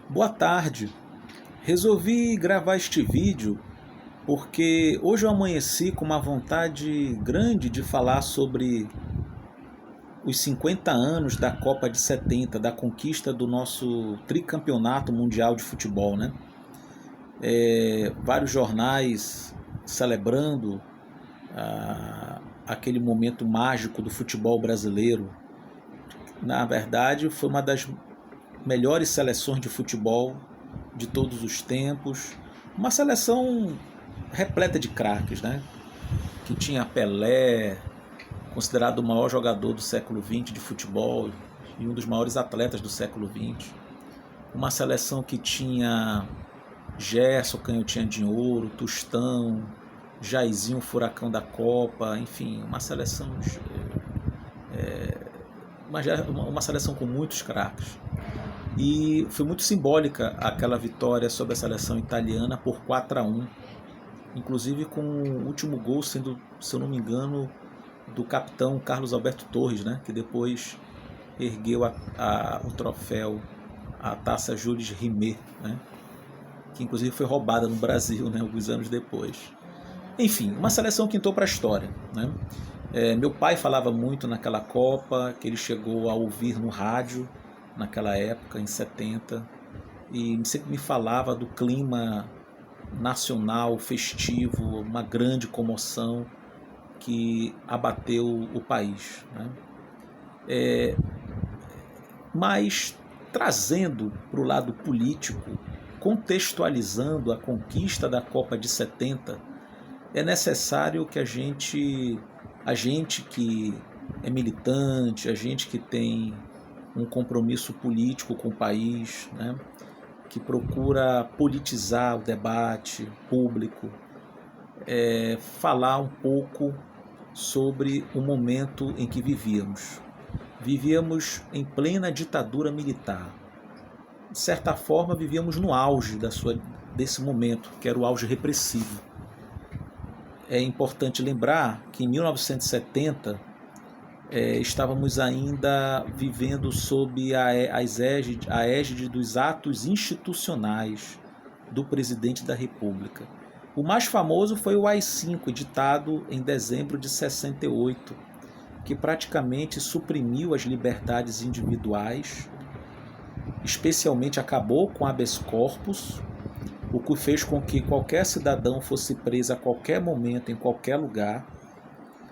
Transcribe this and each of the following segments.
Boa tarde. Resolvi gravar este vídeo porque hoje eu amanheci com uma vontade grande de falar sobre os 50 anos da Copa de 70, da conquista do nosso tricampeonato mundial de futebol, né? Vários jornais celebrando aquele momento mágico do futebol brasileiro. Na verdade, foi uma das melhores seleções de futebol de todos os tempos, uma seleção repleta de craques, né? Que tinha Pelé, considerado o maior jogador do século XX de futebol e um dos maiores atletas do século XX. Uma seleção que tinha Gerson, Canhotinha de Ouro, Tostão, Jairzinho, Furacão da Copa, enfim, uma seleção uma seleção com muitos craques. E foi muito simbólica aquela vitória sobre a seleção italiana por 4-1, inclusive com o último gol sendo, se eu não me engano, do capitão Carlos Alberto Torres, né, que depois ergueu o troféu, a taça Jules Rimet, né, que inclusive foi roubada no Brasil, né, alguns anos depois. Enfim, uma seleção que entrou para a história, né? Meu pai falava muito naquela Copa, que ele chegou a ouvir no rádio naquela época, em 70, e sempre me falava do clima nacional, festivo, uma grande comoção que abateu o país, né? Mas trazendo para o lado político, contextualizando a conquista da Copa de 70, é necessário que a gente que é militante, a gente que tem um compromisso político com o país, né, que procura politizar o debate público, falar um pouco sobre o momento em que vivíamos. Vivíamos em plena ditadura militar. De certa forma, vivíamos no auge desse momento, que era o auge repressivo. É importante lembrar que em 1970 estávamos ainda vivendo sob a égide dos atos institucionais do presidente da República. O mais famoso foi o AI-5, editado em dezembro de 68, que praticamente suprimiu as liberdades individuais, especialmente acabou com habeas corpus, o que fez com que qualquer cidadão fosse preso a qualquer momento, em qualquer lugar,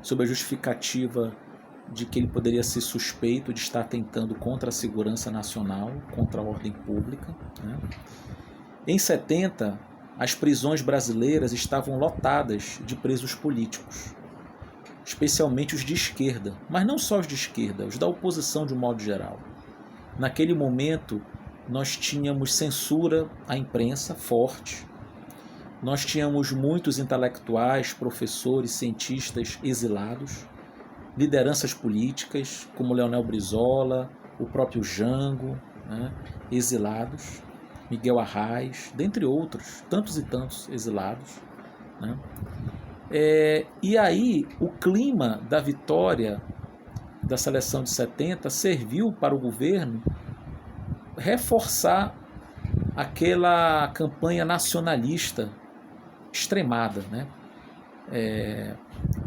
sob a justificativa de que ele poderia ser suspeito de estar atentando contra a segurança nacional, contra a ordem pública, né? Em 70, as prisões brasileiras estavam lotadas de presos políticos, especialmente os de esquerda, mas não só os de esquerda, os da oposição de um modo geral. Naquele momento, nós tínhamos censura à imprensa forte, nós tínhamos muitos intelectuais, professores, cientistas exilados, lideranças políticas como Leonel Brizola, o próprio Jango, né, exilados, Miguel Arraes, dentre outros, tantos e tantos exilados, né? E aí o clima da vitória da seleção de 70 serviu para o governo reforçar aquela campanha nacionalista extremada, né?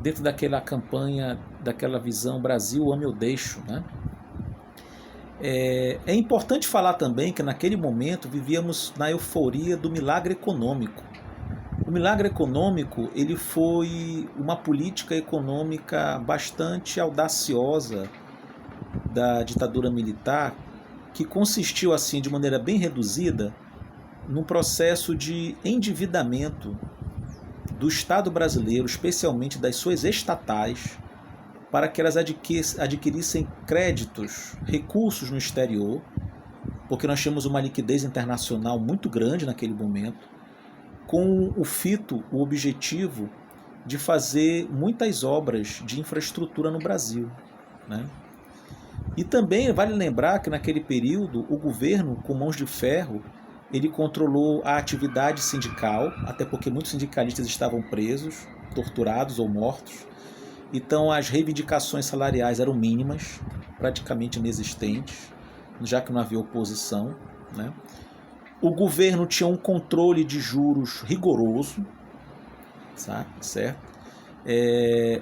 Dentro daquela campanha, daquela visão Brasil, ame ou deixo, né? É importante falar também que naquele momento vivíamos na euforia do milagre econômico. O milagre econômico, ele foi uma política econômica bastante audaciosa da ditadura militar, que consistiu, assim, de maneira bem reduzida, num processo de endividamento do Estado brasileiro, especialmente das suas estatais, para que elas adquirissem créditos, recursos no exterior, porque nós tínhamos uma liquidez internacional muito grande naquele momento, com o objetivo de fazer muitas obras de infraestrutura no Brasil, né? E também vale lembrar que naquele período o governo, com mãos de ferro, ele controlou a atividade sindical, até porque muitos sindicalistas estavam presos, torturados ou mortos. Então as reivindicações salariais eram mínimas, praticamente inexistentes, já que não havia oposição, né? O governo tinha um controle de juros rigoroso, certo?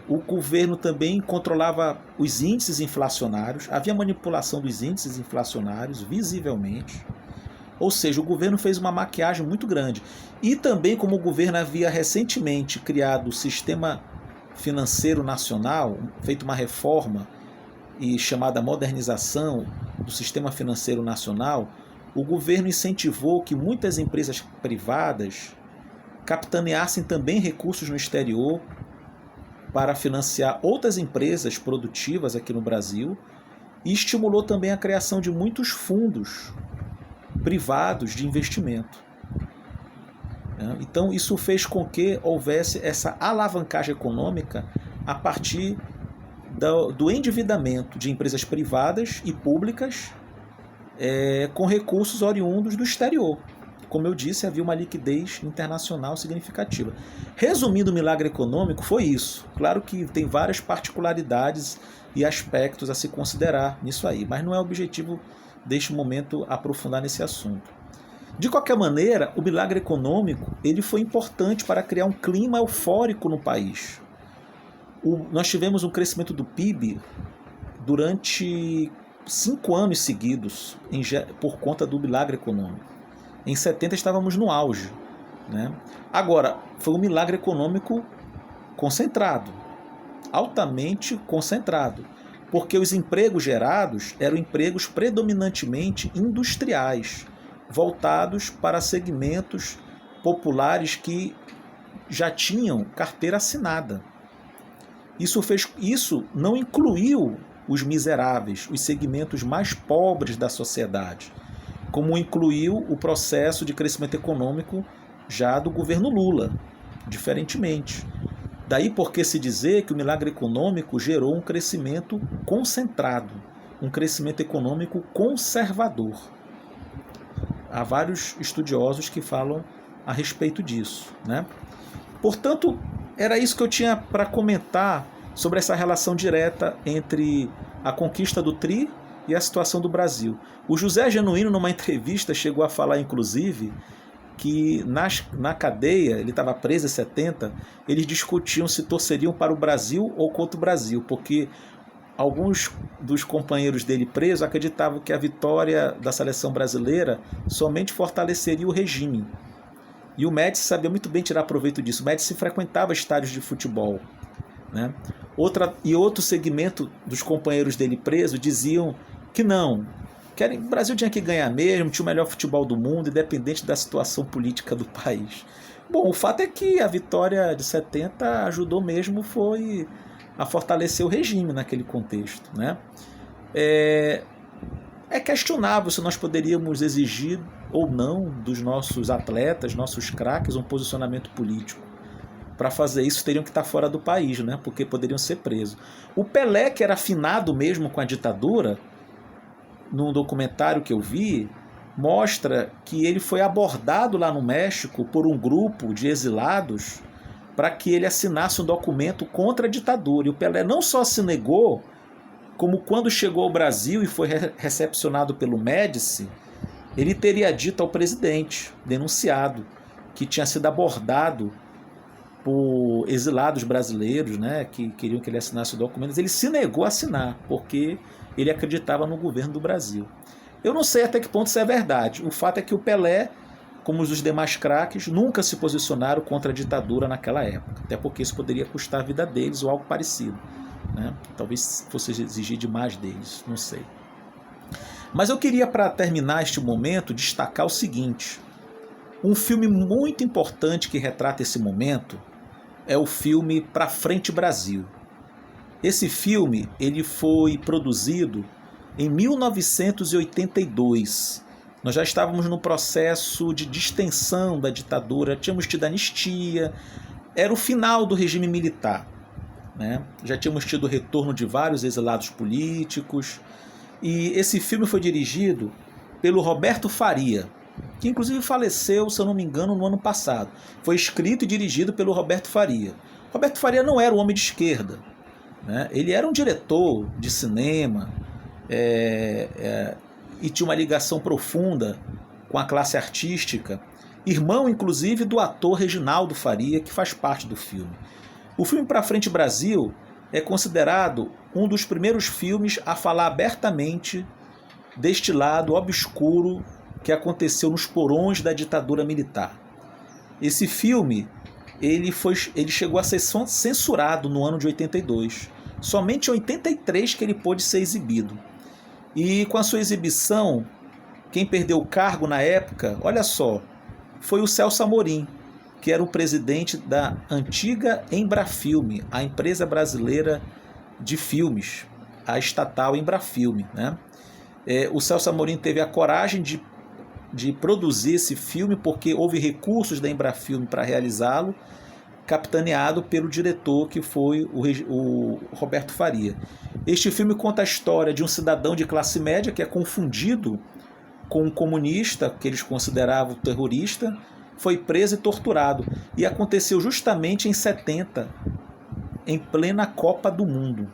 O governo também controlava os índices inflacionários, havia manipulação dos índices inflacionários, visivelmente. Ou seja, o governo fez uma maquiagem muito grande. E também, como o governo havia recentemente criado o Sistema Financeiro Nacional, feito uma reforma e chamada modernização do Sistema Financeiro Nacional, o governo incentivou que muitas empresas privadas capitaneassem também recursos no exterior para financiar outras empresas produtivas aqui no Brasil e estimulou também a criação de muitos fundos privados de investimento. Então, isso fez com que houvesse essa alavancagem econômica a partir do endividamento de empresas privadas e públicas com recursos oriundos do exterior. Como eu disse, havia uma liquidez internacional significativa. Resumindo, o milagre econômico foi isso. Claro que tem várias particularidades e aspectos a se considerar nisso aí, mas não é objetivo deste momento aprofundar nesse assunto. De qualquer maneira, o milagre econômico ele foi importante para criar um clima eufórico no país. Nós tivemos um crescimento do PIB durante 5 anos seguidos por conta do milagre econômico. Em 70 estávamos no auge, né? Agora, foi um milagre econômico concentrado, altamente concentrado, porque os empregos gerados eram empregos predominantemente industriais, voltados para segmentos populares que já tinham carteira assinada. Isso não incluiu os miseráveis, os segmentos mais pobres da sociedade, como incluiu o processo de crescimento econômico já do governo Lula, diferentemente. Daí porque se dizer que o milagre econômico gerou um crescimento concentrado, um crescimento econômico conservador. Há vários estudiosos que falam a respeito disso, né? Portanto, era isso que eu tinha para comentar sobre essa relação direta entre a conquista do Tri e a situação do Brasil. O José Genuíno, numa entrevista, chegou a falar, inclusive, que na cadeia, ele estava preso em 70, eles discutiam se torceriam para o Brasil ou contra o Brasil, porque alguns dos companheiros dele presos acreditavam que a vitória da seleção brasileira somente fortaleceria o regime. E o Médici sabia muito bem tirar proveito disso. O Médici frequentava estádios de futebol, né? Outro segmento dos companheiros dele presos diziam que não, o Brasil tinha que ganhar mesmo, tinha o melhor futebol do mundo, independente da situação política do país. Bom, o fato é que a vitória de 70 ajudou mesmo foi a fortalecer o regime naquele contexto, né? É questionável se nós poderíamos exigir ou não dos nossos atletas, nossos craques, um posicionamento político. Para fazer isso, teriam que estar fora do país, né? Porque poderiam ser presos. O Pelé, que era afinado mesmo com a ditadura, num documentário que eu vi, mostra que ele foi abordado lá no México por um grupo de exilados para que ele assinasse um documento contra a ditadura. E o Pelé não só se negou, como quando chegou ao Brasil e foi recepcionado pelo Médici, ele teria dito ao presidente, denunciado, que tinha sido abordado por exilados brasileiros, né, que queriam que ele assinasse o documento. Ele se negou a assinar, porque ele acreditava no governo do Brasil. Eu não sei até que ponto isso é verdade. O fato é que o Pelé, como os demais craques, nunca se posicionaram contra a ditadura naquela época, até porque isso poderia custar a vida deles ou algo parecido, né? Talvez fosse exigir demais deles, não sei. Mas eu queria, para terminar este momento, destacar o seguinte: um filme muito importante que retrata esse momento é o filme Pra Frente Brasil. Esse filme ele foi produzido em 1982. Nós já estávamos no processo de distensão da ditadura, tínhamos tido anistia, era o final do regime militar, né? Já tínhamos tido o retorno de vários exilados políticos, e esse filme foi dirigido pelo Roberto Faria, que inclusive faleceu, se eu não me engano, no ano passado. Foi escrito e dirigido pelo Roberto Faria. Roberto Faria não era um homem de esquerda, né? Ele era um diretor de cinema e tinha uma ligação profunda com a classe artística, irmão inclusive do ator Reginaldo Faria, que faz parte do filme. O filme Pra Frente Brasil é considerado um dos primeiros filmes a falar abertamente deste lado obscuro que aconteceu nos porões da ditadura militar. Esse filme ele chegou a ser censurado no ano de 82. Somente em 83 que ele pôde ser exibido. E com a sua exibição, quem perdeu o cargo na época, olha só, foi o Celso Amorim, que era o presidente da antiga Embrafilme, a empresa brasileira de filmes, a estatal Embrafilme, né? O Celso Amorim teve a coragem de produzir esse filme porque houve recursos da Embrafilme para realizá-lo, capitaneado pelo diretor que foi o Roberto Faria. Este filme conta a história de um cidadão de classe média que é confundido com um comunista que eles consideravam terrorista, foi preso e torturado. E aconteceu justamente em 70, em plena Copa do Mundo.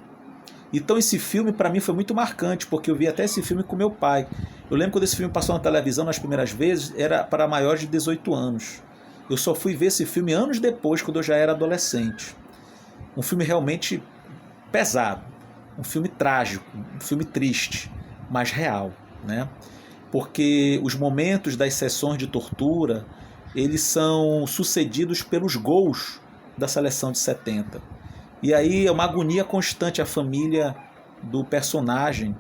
Então esse filme para mim foi muito marcante, porque eu vi até esse filme com meu pai. Eu lembro quando esse filme passou na televisão nas primeiras vezes, era para maiores de 18 anos. Eu só fui ver esse filme anos depois, quando eu já era adolescente. Um filme realmente pesado, um filme trágico, um filme triste, mas real, né? Porque os momentos das sessões de tortura, eles são sucedidos pelos gols da seleção de 70. E aí é uma agonia constante, a família do personagem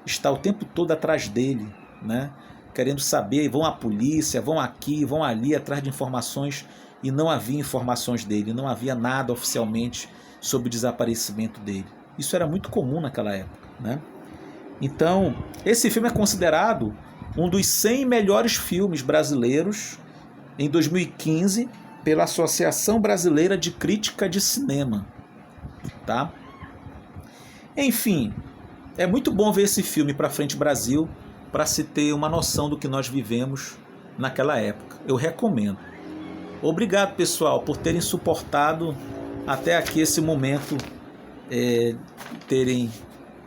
está o tempo todo atrás dele, né? Querendo saber, vão à polícia, vão aqui, vão ali, atrás de informações, e não havia informações dele, não havia nada oficialmente sobre o desaparecimento dele. Isso era muito comum naquela época, né? Então, esse filme é considerado um dos 100 melhores filmes brasileiros em 2015 pela Associação Brasileira de Crítica de Cinema, tá? Enfim, é muito bom ver esse filme Pra Frente Brasil, para se ter uma noção do que nós vivemos naquela época. Eu recomendo. Obrigado, pessoal, por terem suportado até aqui esse momento, terem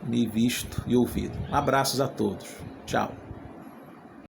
me visto e ouvido. Abraços a todos. Tchau.